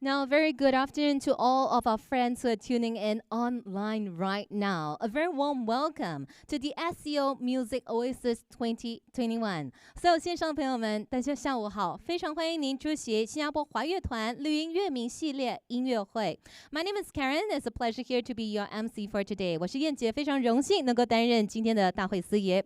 Now, very good afternoon to all of our friends who are tuning in online right now. A very warm welcome to the SEO Music Oasis 2021. 所有线上的朋友们，大家下午好，非常欢迎您出席新加坡华乐团绿音乐名系列音乐会。My name is Karen. It's a pleasure here to be your MC for today. 我是燕姐，非常荣幸能够担任今天的大会司仪。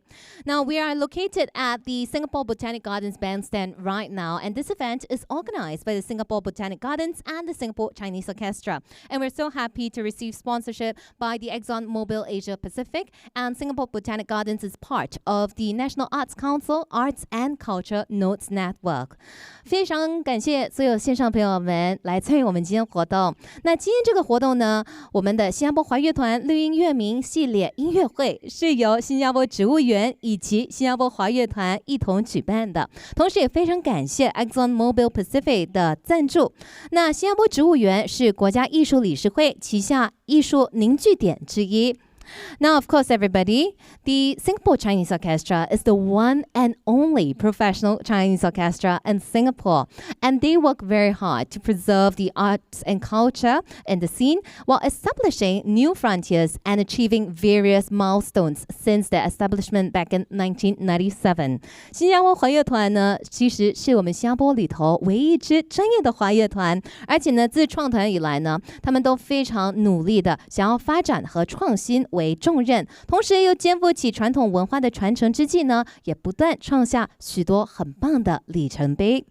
Now, we are located at the Singapore Botanic Gardens bandstand right now, and this event is organized by the Singapore Botanic Gardens and the Singapore Chinese Orchestra. And we're so happy to receive sponsorship by the ExxonMobil Asia Pacific, and Singapore Botanic Gardens is part of the National Arts Council Arts and Culture Notes Network. 非常感谢所有线上朋友们来参与我们今天活动。那今天这个活动呢，我们的新加坡华乐团绿音乐名系列音乐会是由新加坡植物园以及新加坡华乐团一同举办的，同时也非常感谢 ExxonMobil Pacific 的赞助。那新加坡植物园是国家艺术理事会旗下艺术凝聚点之一。Now, of course, everybody, the Singapore Chinese Orchestra is the one and only professional Chinese orchestra in Singapore, and they work very hard to preserve the arts and culture in the scene while establishing new frontiers and achieving various milestones since their establishment back in 1997. 新加坡华乐团呢，其实是我们新加坡里头唯一一支专业的华乐团，而且呢，自创团以来呢，他们都非常努力的想要发展和创新为重任，同时又肩负起传统文化的传承之际呢，也不断创下许多很棒的里程碑。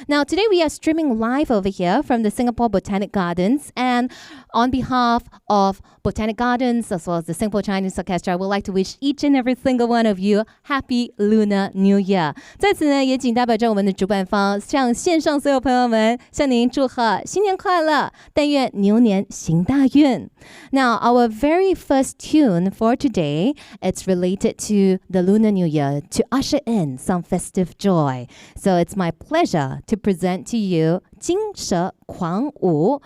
Now, today we are streaming live over here from the Singapore Botanic Gardens, and on behalf of Botanic Gardens as well as the Singapore Chinese Orchestra, I would like to wish each and every single one of you Happy Lunar New Year. 在此呢，也仅代表着我们的主办方，向线上所有朋友们向您祝贺新年快乐，但愿牛年行大运。Now, our very first tune for today, it's related to the Lunar New Year to usher in some festive joy. So it's my pleasure to present to you 金蛇狂舞,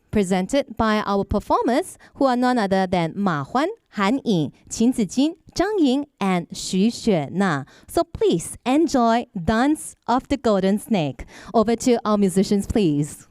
presented by our performers who are none other than Ma Huan, Han Ying, Qin Zijin, Zhang Ying, and Xu Xuena. So please enjoy Dance of the Golden Snake. Over to our musicians, please.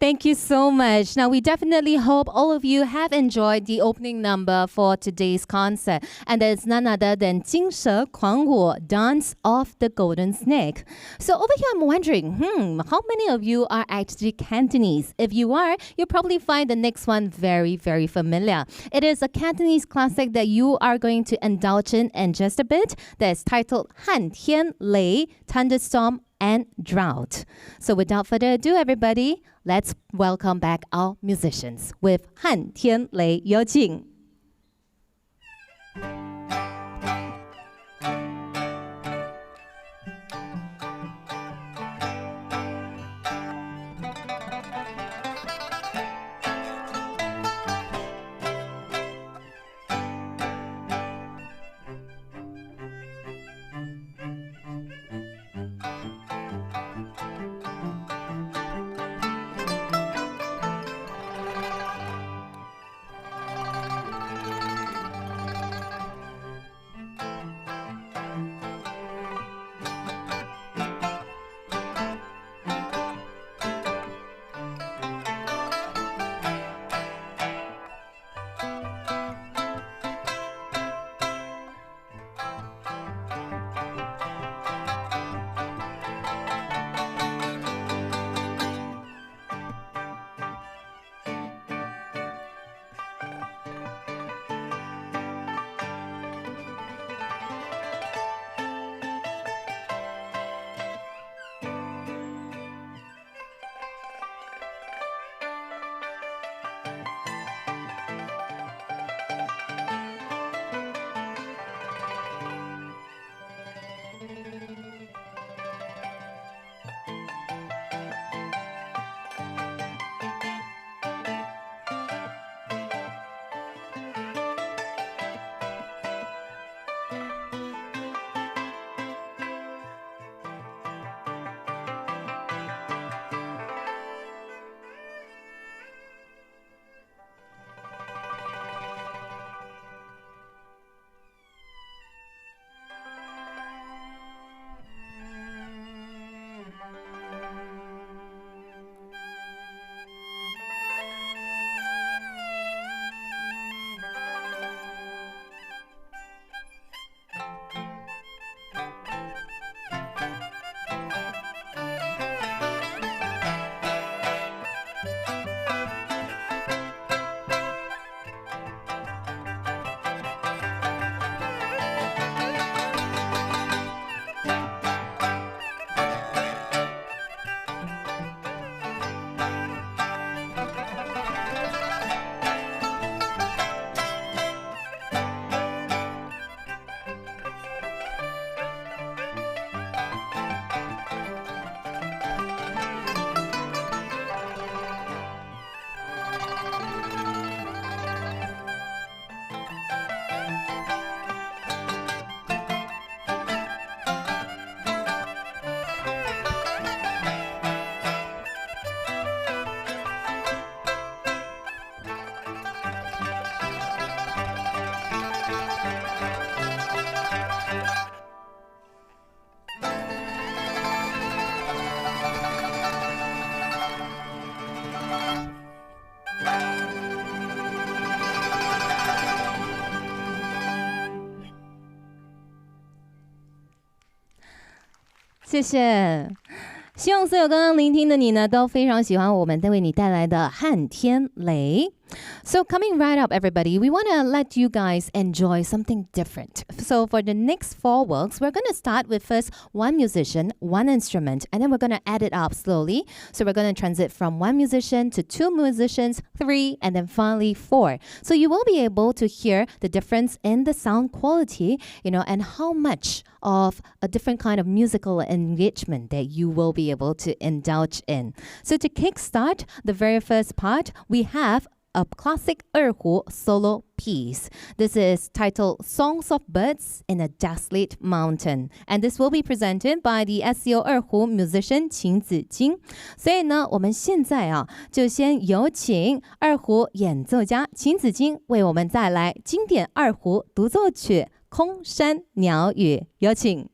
Thank you so much. Now, we definitely hope all of you have enjoyed the opening number for today's concert. And there's none other than 金蛇狂舞, Dance of the Golden Snake. So over here, I'm wondering, how many of you are actually Cantonese? If you are, you'll probably find the next one very, very familiar. It is a Cantonese classic that you are going to indulge in just a bit. That's titled 旱天雷, Thunderstorm and Drought. So without further ado, everybody, let's welcome back our musicians with 旱天雷，有请。谢谢。希望所有刚刚聆听的你呢，都非常喜欢我们为你带来的旱天雷。So coming right up, everybody, we want to let you guys enjoy something different. So for the next 4 works, we're going to start with first one musician, one instrument, and then we're going to add it up slowly. So we're going to transit from 1 musician to 2 musicians, 3, and then finally 4. So you will be able to hear the difference in the sound quality, and how much of a different kind of musical engagement that you will be able to indulge in. So to kickstart the very first part, we have a classic 二胡 solo piece. This is titled Songs of Birds in a Desolate Mountain. And this will be presented by the SCO 二胡 musician 秦子金。所以呢，我们现在就先有请二胡演奏家秦子金为我们带来经典二胡独奏曲《空山鸟语》，有请。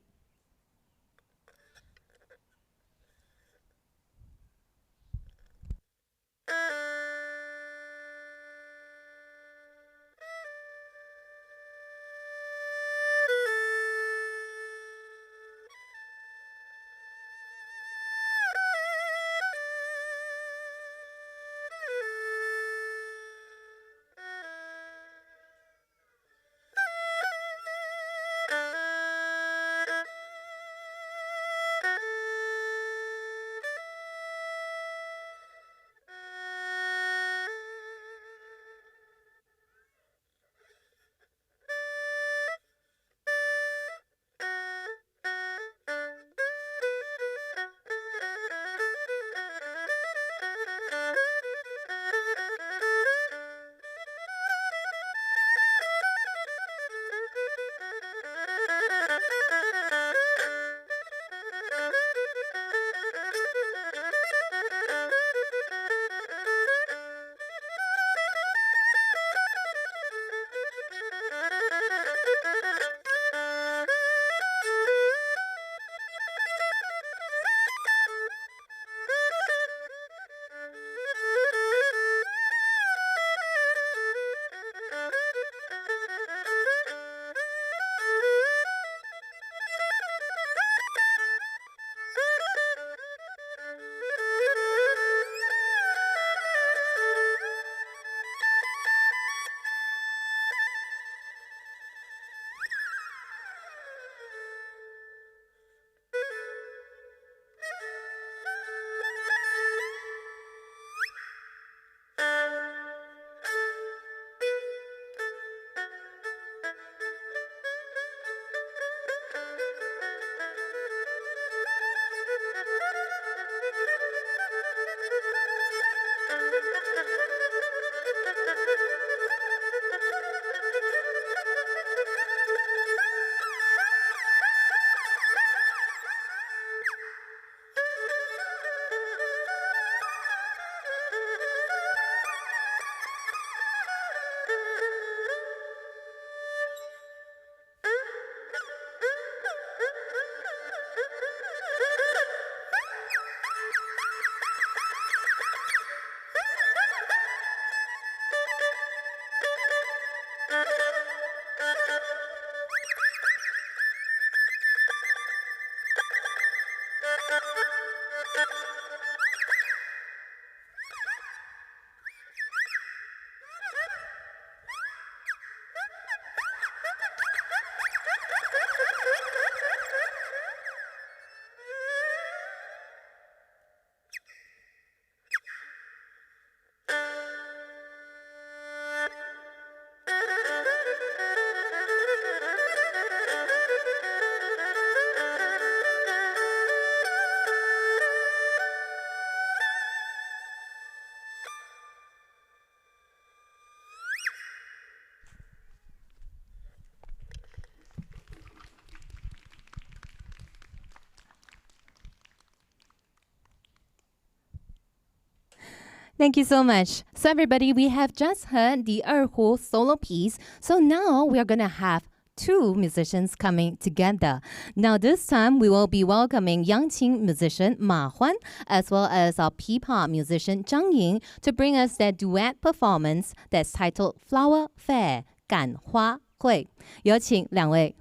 Thank you so much. So everybody, we have just heard the erhu solo piece. So now we are going to have two musicians coming together. Now this time we will be welcoming Yangqing musician Ma Huan as well as our P-pop musician Zhang Ying to bring us their duet performance that's titled Flower Fair 感花会。有请两位。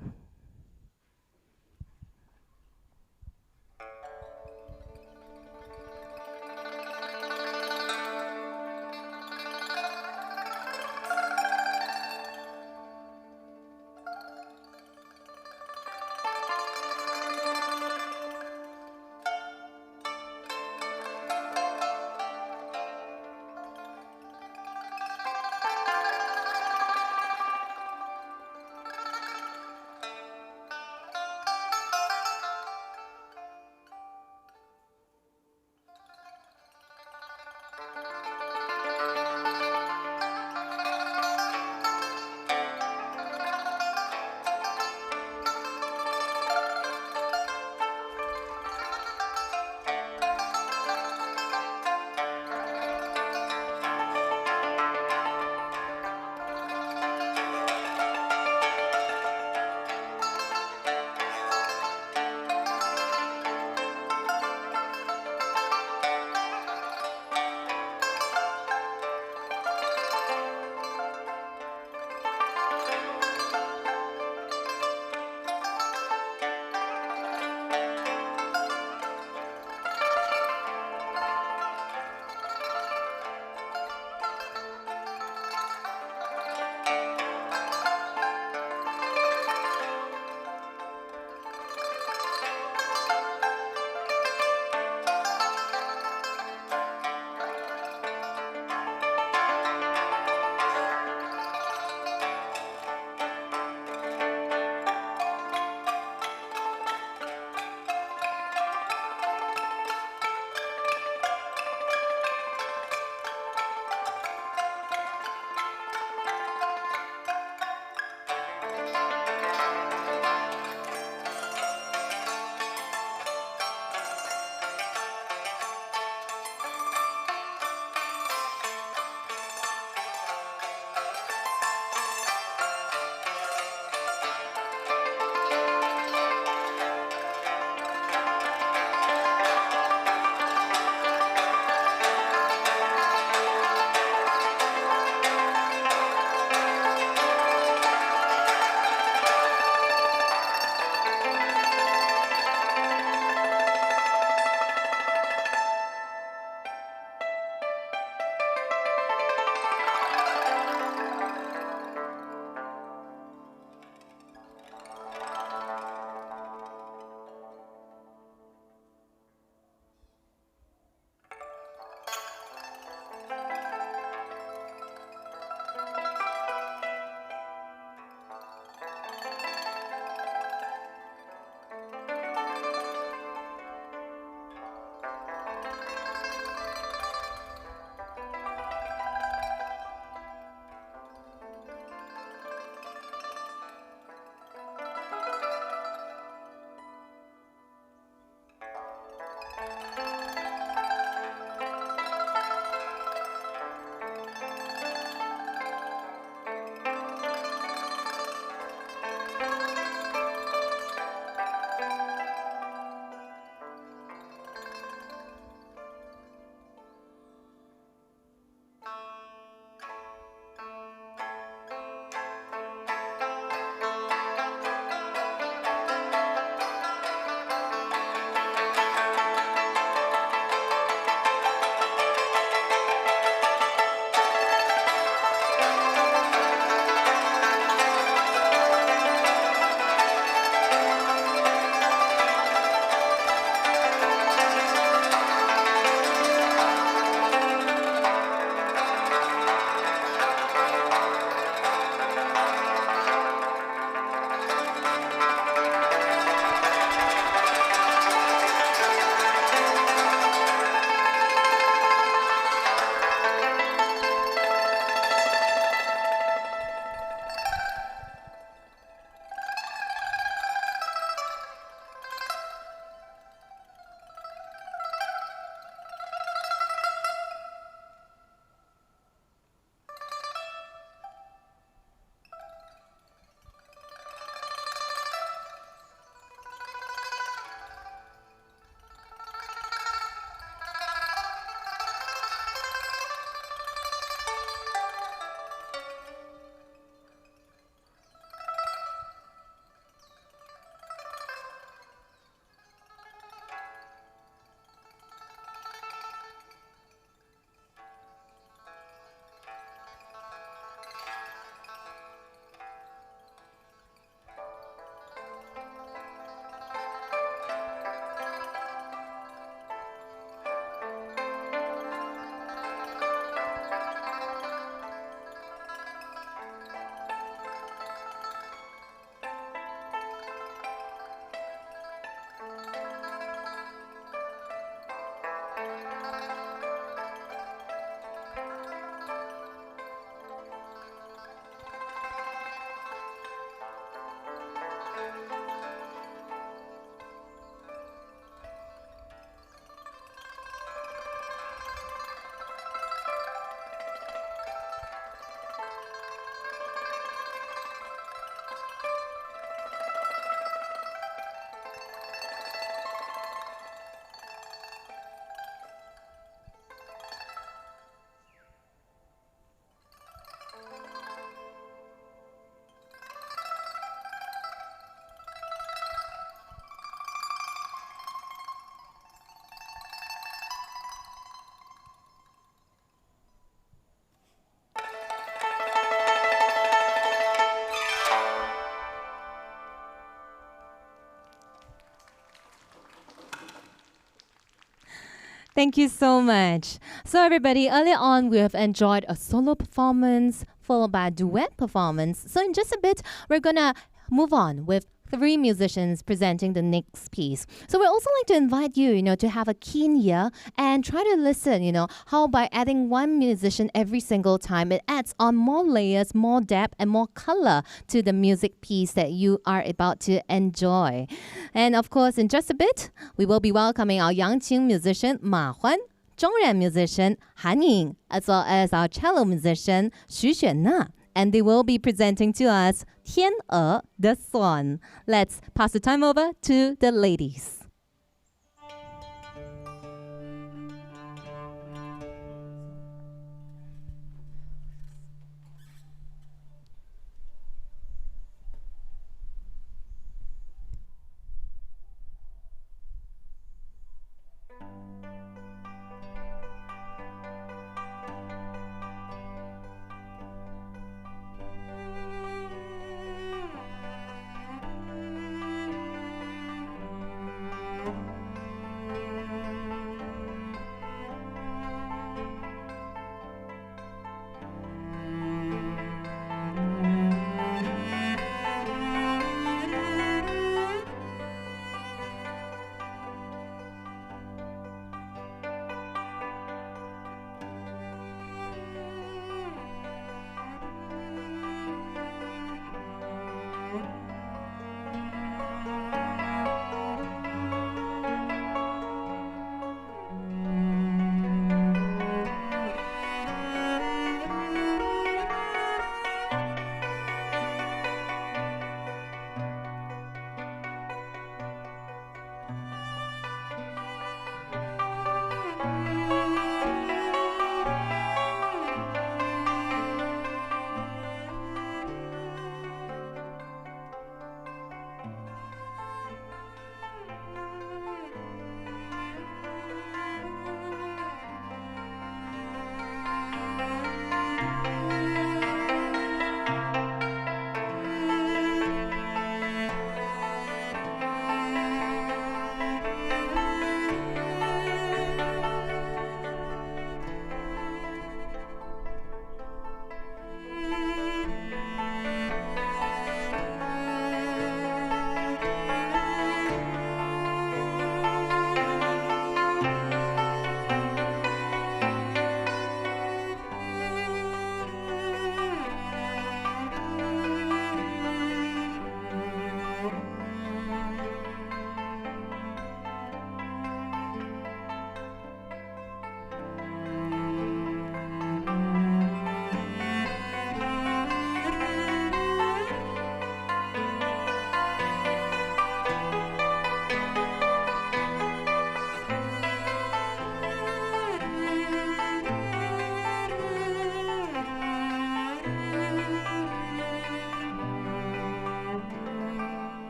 Thank you so much. So everybody, earlier on we have enjoyed a solo performance followed by a duet performance. So in just a bit, we're gonna move on with 3 musicians presenting the next piece. So we also like to invite you, to have a keen ear and try to listen, how by adding 1 musician every single time, it adds on more layers, more depth, and more color to the music piece that you are about to enjoy. And of course, in just a bit, we will be welcoming our Yangqing musician Ma Huan, Zhongren musician Han Ying, as well as our cello musician Xu Xuanna. And they will be presenting to us Tian the Swan. Let's pass the time over to the ladies.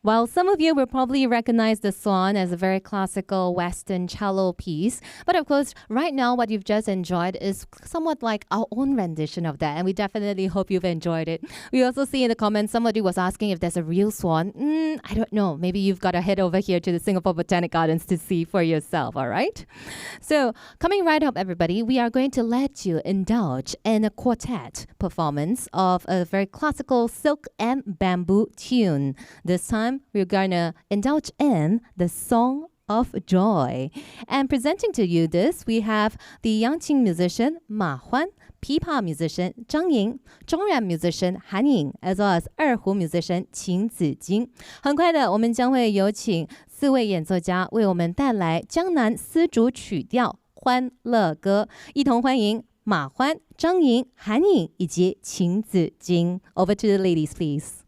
Well, some of you will probably recognize the Swan as a very classical Western cello piece. But of course, right now, what you've just enjoyed is somewhat like our own rendition of that. And we definitely hope you've enjoyed it. We also see in the comments, somebody was asking if there's a real swan. I don't know. Maybe you've got to head over here to the Singapore Botanic Gardens to see for yourself, all right? So coming right up, everybody, we are going to let you indulge in a quartet performance of a very classical silk and bamboo tune. This time, we're going to indulge in the Song of Joy. And presenting to you this, we have the Yangqing musician Ma Huan, Pipa musician Zhang Ying, Zhongran musician Han Ying, as well as 二胡 musician 秦子金。很快的，我们将会有请4位演奏家为我们带来江南丝竹曲调《欢乐歌》，一同欢迎马欢、张莹、韩颖以及秦子金。Over to the ladies, please.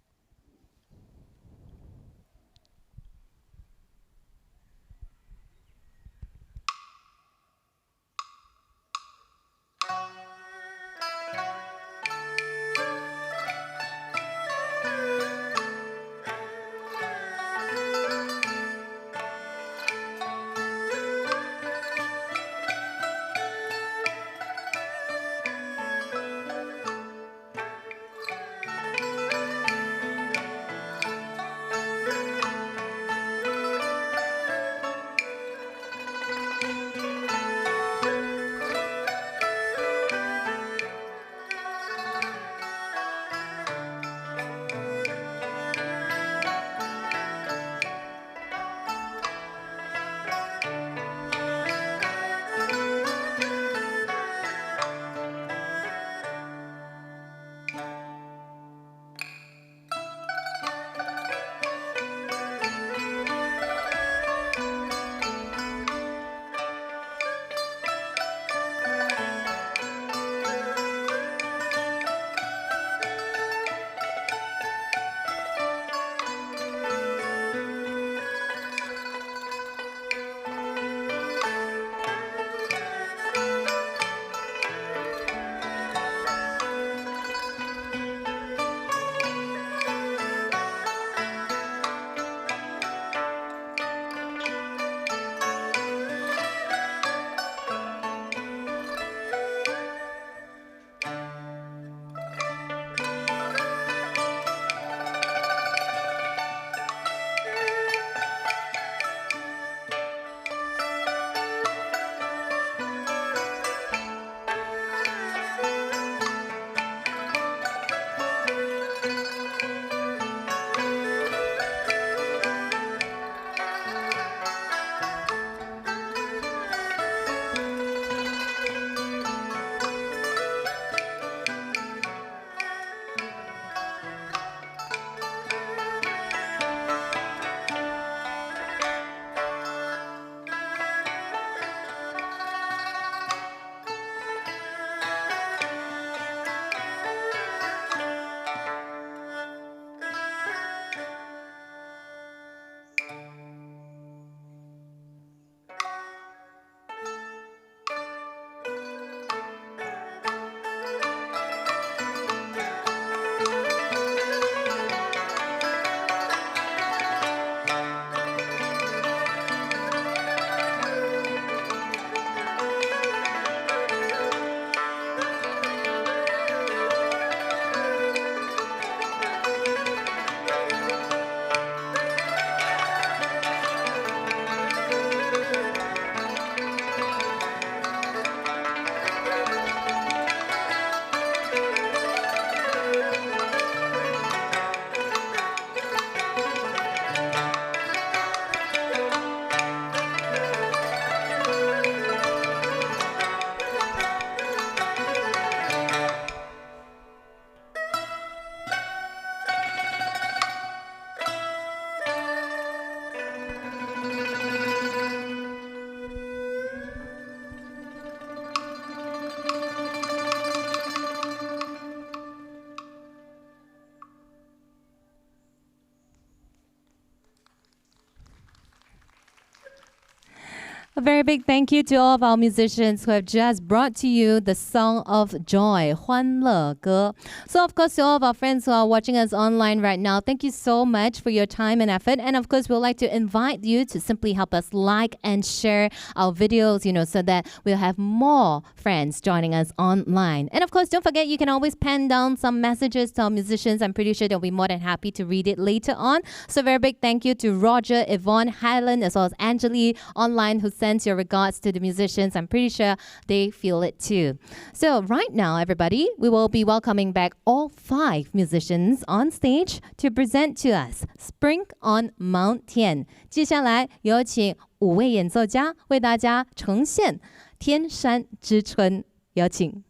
very big thank you to all of our musicians who have just brought to you the song of joy, 欢乐歌. So, of course, to all of our friends who are watching us online right now, thank you so much for your time and effort. And, of course, we'd like to invite you to simply help us like and share our videos, so that we'll have more friends joining us online. And, of course, don't forget, you can always pen down some messages to our musicians. I'm pretty sure they'll be more than happy to read it later on. So, very big thank you to Roger, Yvonne, Helen, as well as Angeli online who sends your regards to the musicians. I'm pretty sure they feel it too. So right now, everybody, we will be welcoming back all 5 musicians on stage to present to us Spring on Mount Tian. 接下来有请5位演奏家为大家呈现天山之春，有请。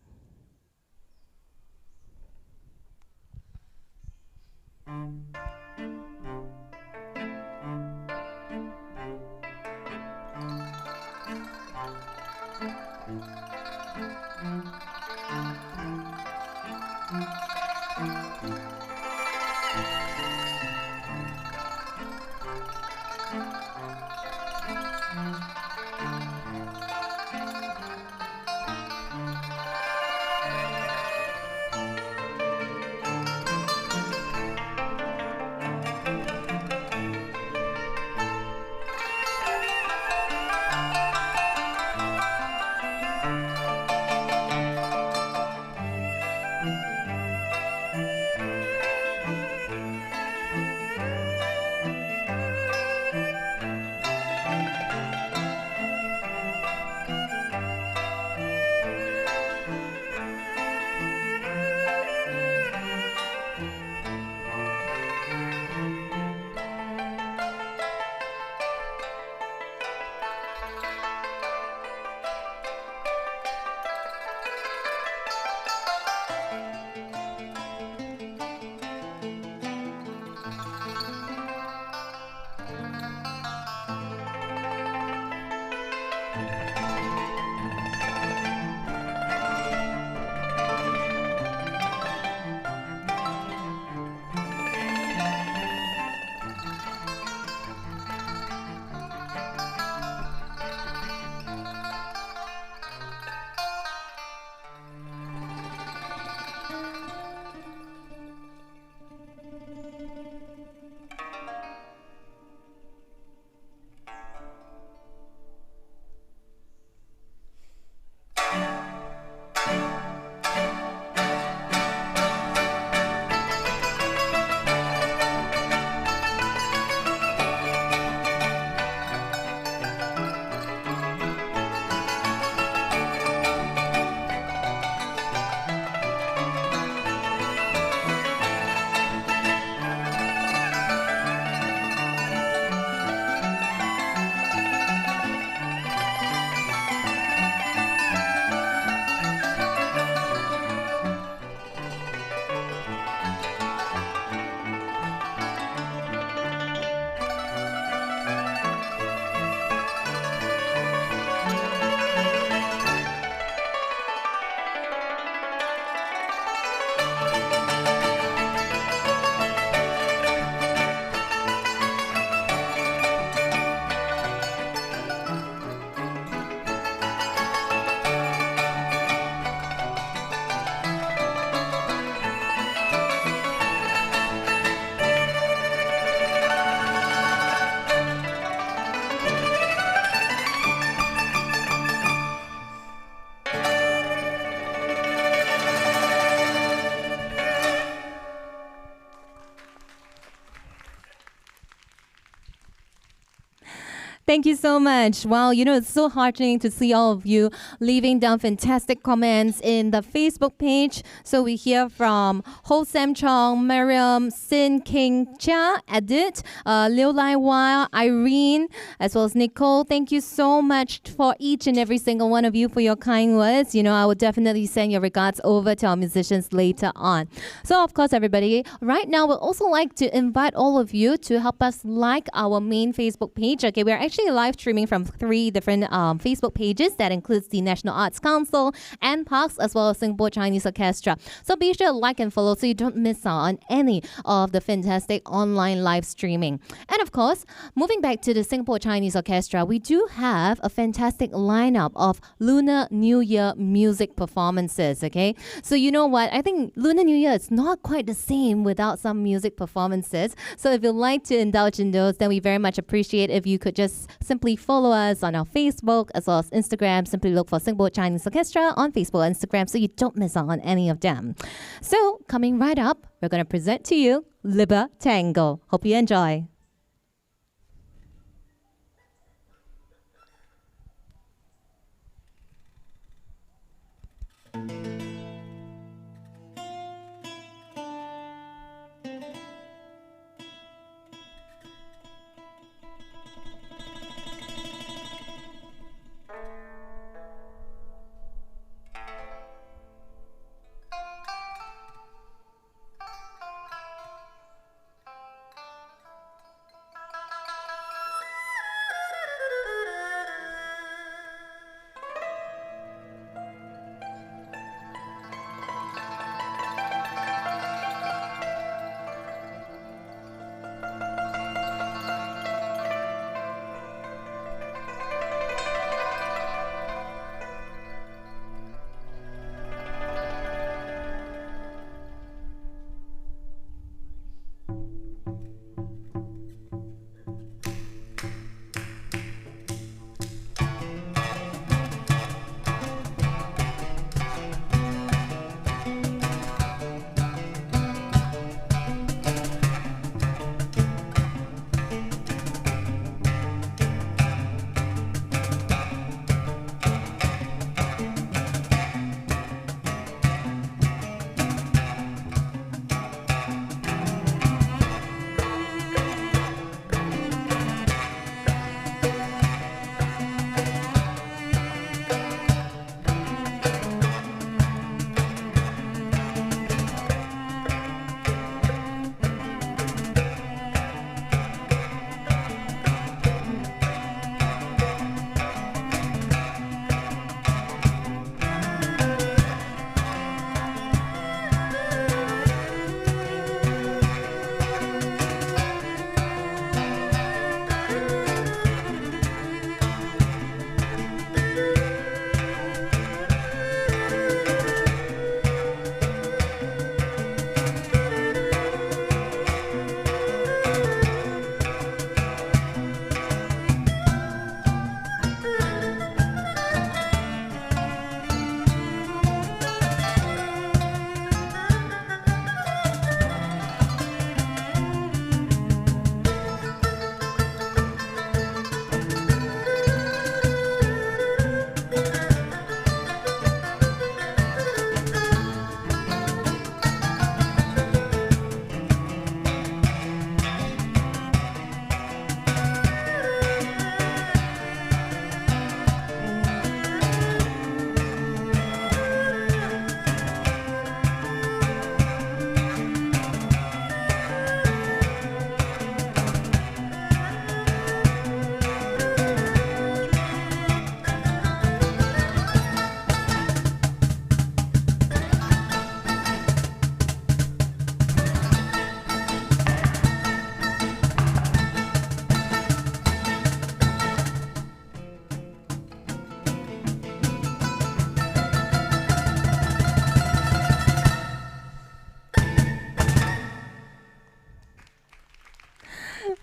Thank you so much. Wow, it's so heartening to see all of you leaving down fantastic comments in the Facebook page. So we hear from Ho Sam Chong, Miriam, Sin King Chia, Edith, Liu Lai Hua, Irene, as well as Nicole. Thank you so much for each and every single one of you for your kind words. I will definitely send your regards over to our musicians later on. So, of course, everybody, right now we'd also like to invite all of you to help us like our main Facebook page. Okay, we're actually actually live streaming from 3 different Facebook pages. That includes the National Arts Council and Bask, as well as Singapore Chinese Orchestra. So be sure to like and follow so you don't miss out on any of the fantastic online live streaming. And of course, moving back to the Singapore Chinese Orchestra, we do have a fantastic lineup of Lunar New Year music performances, okay? So you know what? I think Lunar New Year is not quite the same without some music performances. So if you'd like to indulge in those, then we very much appreciate if you could just simply follow us on our Facebook as well as Instagram. Simply look for Singapore Chinese Orchestra on Facebook and Instagram so you don't miss out on any of them. So coming right up, we're going to present to you Liber Tango. Hope you enjoy.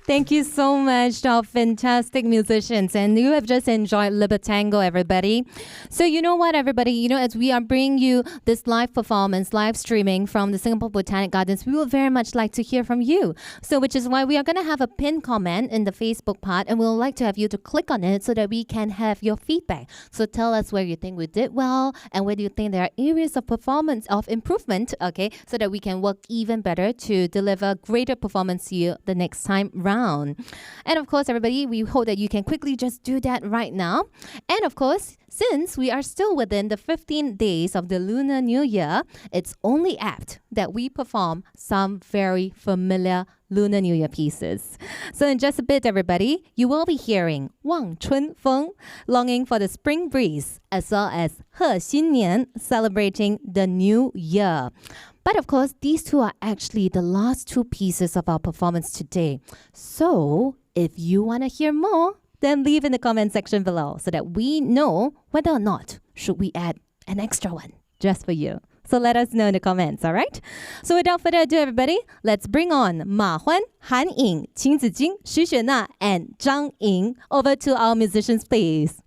Thank you so much to our fantastic musicians. And you have just enjoyed Liber Tango, everybody. So you know what, everybody? As we are bringing you this live performance, live streaming from the Singapore Botanic Gardens, we would very much like to hear from you. So which is why we are going to have a pinned comment in the Facebook part, and we'll like to have you to click on it so that we can have your feedback. So tell us where you think we did well and where do you think there are areas of performance, of improvement, okay, so that we can work even better to deliver greater performance to you the next time round. And of course, everybody, we hope that you can quickly just do that right now. And of course, since we are still within the 15 days of the Lunar New Year, it's only apt that we perform some very familiar Lunar New Year pieces. So in just a bit, everybody, you will be hearing 望春风, longing for the spring breeze, as well as 贺新年, celebrating the new year. But of course, these two are actually the last two pieces of our performance today. So if you want to hear more, then leave in the comment section below so that we know whether or not should we add an extra one just for you. So let us know in the comments, all right? So without further ado, everybody, let's bring on Ma Huan, Han Ying, Qin Zijing, Xu Xuana, and Zhang Ying over to our musicians, please.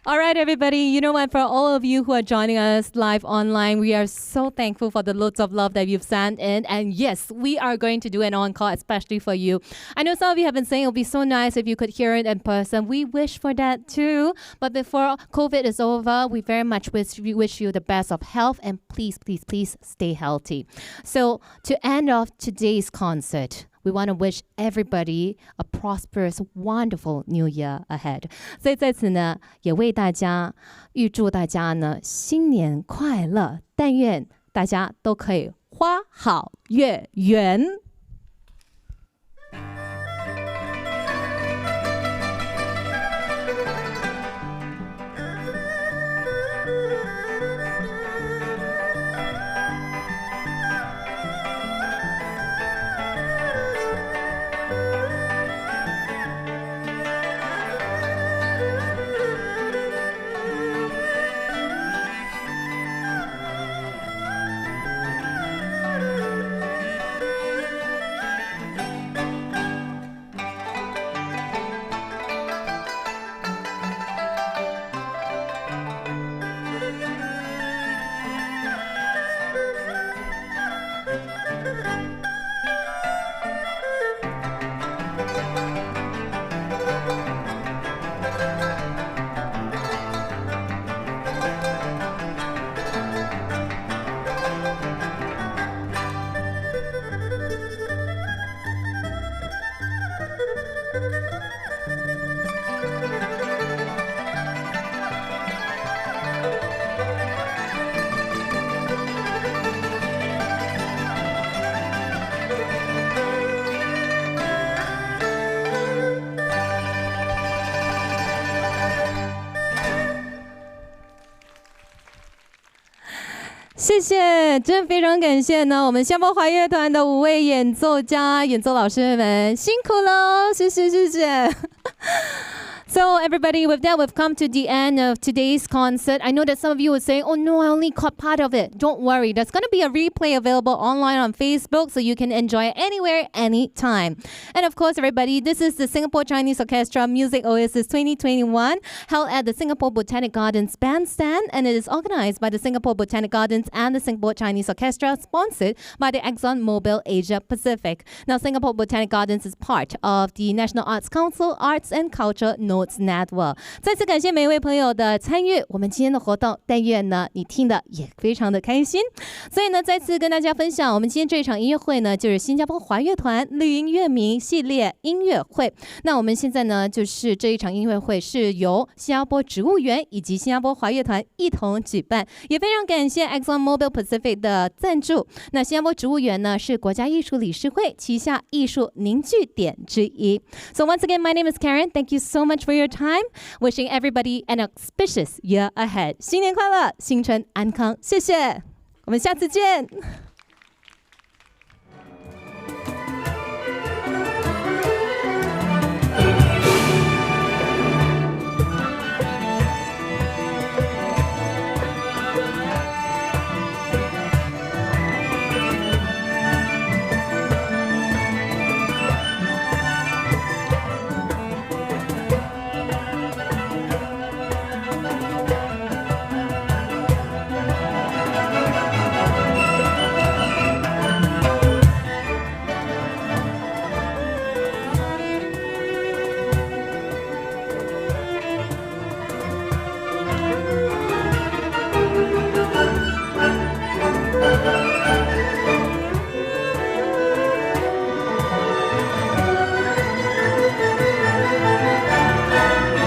All right, everybody. You know what? For all of you who are joining us live online, we are so thankful for the loads of love that you've sent in. And yes, we are going to do an encore, especially for you. I know some of you have been saying it would be so nice if you could hear it in person. We wish for that too. But before COVID is over, we very much wish you the best of health. And please, please, please stay healthy. So to end off today's concert, we want to wish everybody a prosperous, wonderful new year ahead. 所以在此呢，也为大家预祝大家呢新年快乐，但愿大家都可以花好月圆。谢谢，真的非常感谢呢，我们新加坡华乐团的5位演奏家、演奏老师们辛苦了，谢谢谢谢。So everybody, with that, we've come to the end of today's concert. I know that some of you would say, oh no, I only caught part of it. Don't worry, there's going to be a replay available online on Facebook, so you can enjoy it anywhere, anytime. And of course, everybody, this is the Singapore Chinese Orchestra Music Oasis 2021, held at the Singapore Botanic Gardens Bandstand, and it is organized by the Singapore Botanic Gardens and the Singapore Chinese Orchestra, sponsored by the ExxonMobil Asia Pacific. Now, Singapore Botanic Gardens is part of the National Arts Council Arts and Culture Notes Network. 再次感谢每一位朋友的参与，我们今天的活动，但愿呢你听的也非常的开心。所以呢，再次跟大家分享，我们今天这一场音乐会呢，就是新加坡华乐团绿音乐迷系列音乐会。那我们现在呢，就是这一场音乐会是由新加坡植物园以及新加坡华乐团一同举办，也非常感谢 ExxonMobil Pacific 的赞助。那新加坡植物园呢，是国家艺术理事会旗下艺术凝聚点之一。So once again, my name is Karen. Thank you so much for your time. Wishing everybody an auspicious year ahead. 新年快乐，新春安康，谢谢，我们下次见。